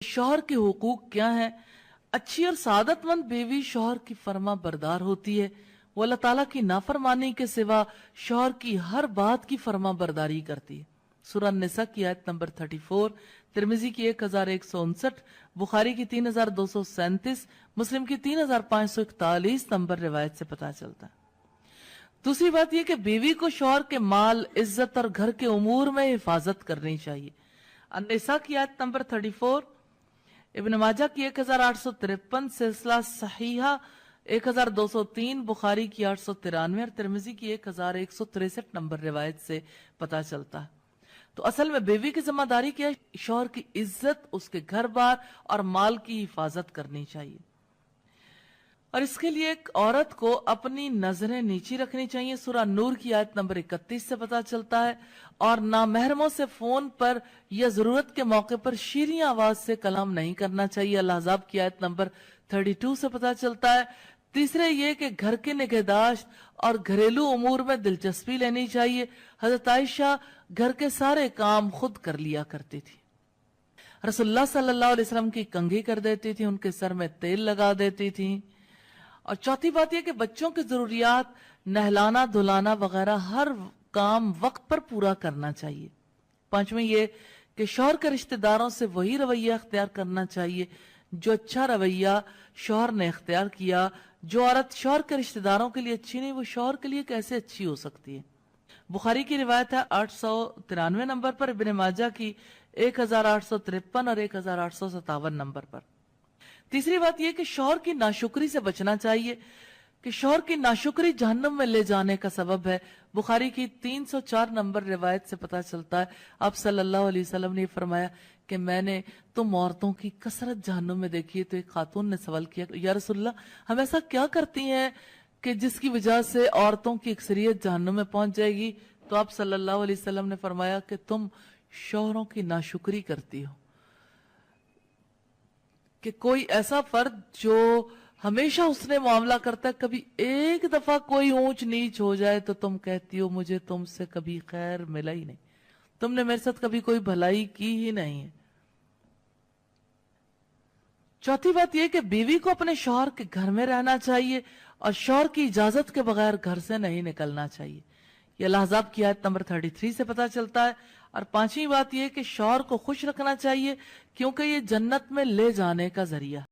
शौहर के हुकूक क्या हैं? अच्छी और सादत मंद बीवी शौहर की फर्मा बरदार होती है। वो अल्लाह ताला की नाफरमानी के सिवा शौहर की हर बात की फर्मा बरदारी करती है। सूरह निसा की आयत नंबर 34, तिरमिजी की 1159, बुखारी की 3237, मुस्लिम की 3541 नंबर रिवायत से पता चलता है। दूसरी बात यह कि बीवी को शौहर के माल, इज्जत और घर के उमूर में हिफाजत करनी चाहिए। अन्निसा की आयत नंबर 34, इब्न माजा की 1853, सिलसिला सहीहा 1203, बुखारी की 893 और तिरमिजी की 1163 नंबर रिवायत से पता चलता है। तो असल में बीवी की जिम्मेदारी क्या है? शौहर की इज्जत, उसके घर बार और माल की हिफाजत करनी चाहिए। और इसके लिए एक औरत को अपनी नजरें नीची रखनी चाहिए। सूरह नूर की आयत नंबर 31 से पता चलता है। और नामहरमों से फोन पर या जरूरत के मौके पर शीरीं आवाज से कलाम नहीं करना चाहिए। अल-अहज़ाब की आयत नंबर 32 से पता चलता है। तीसरे ये कि घर के निगहदाश्त और घरेलू उमूर में दिलचस्पी लेनी चाहिए। हजरत आयशा घर के सारे काम खुद कर लिया करती थी। रसूलुल्लाह सल्लल्लाहु अलैहि वसल्लम की कंघी कर देती थी, उनके सर में तेल लगा देती थी। और चौथी बात यह कि बच्चों की जरूरियात, नहलाना धुलाना वगैरह हर काम वक्त पर पूरा करना चाहिए। पांचवें ये कि शौहर के रिश्तेदारों से वही रवैया अख्तियार करना चाहिए जो अच्छा रवैया शौहर ने अख्तियार किया। जो औरत शौहर के रिश्तेदारों के लिए अच्छी नहीं, वो शौहर के लिए कैसे अच्छी हो सकती है? बुखारी की रिवायत है 893 नंबर पर, इब्न माजा की 1853 और 1857 नंबर पर। तीसरी बात यह कि शौहर की नाशुक्री से बचना चाहिए कि शौहर की नाशुक्री जहन्नम में ले जाने का सबब है। बुखारी की 304 नंबर रिवायत से पता चलता है, आप सल्लल्लाहु अलैहि वसल्लम ने फरमाया कि मैंने तुम औरतों की कसरत जहन्नम में देखी है। तो एक खातून ने सवाल किया, या रसूलल्लाह, हम ऐसा क्या करती हैं कि जिसकी वजह से औरतों की अक्सरियत जहन्नम में पहुंच जाएगी? तो आप सल्लल्लाहु अलैहि वसल्लम ने फरमाया कि तुम शौहरों की नाशुक्री करती हो। कि कोई ऐसा फर्द जो हमेशा उसने मामला करता है, कभी एक दफा कोई ऊंच नीच हो जाए तो तुम कहती हो मुझे तुमसे कभी खैर मिला ही नहीं, तुमने मेरे साथ कभी कोई भलाई की ही नहीं है। चौथी बात यह कि बीवी को अपने शौहर के घर में रहना चाहिए और शौहर की इजाजत के बगैर घर से नहीं निकलना चाहिए। यह अल-अहज़ाब की आयत नंबर 33 से पता चलता है। और पांचवी बात यह कि शौहर को खुश रखना चाहिए क्योंकि ये जन्नत में ले जाने का जरिया।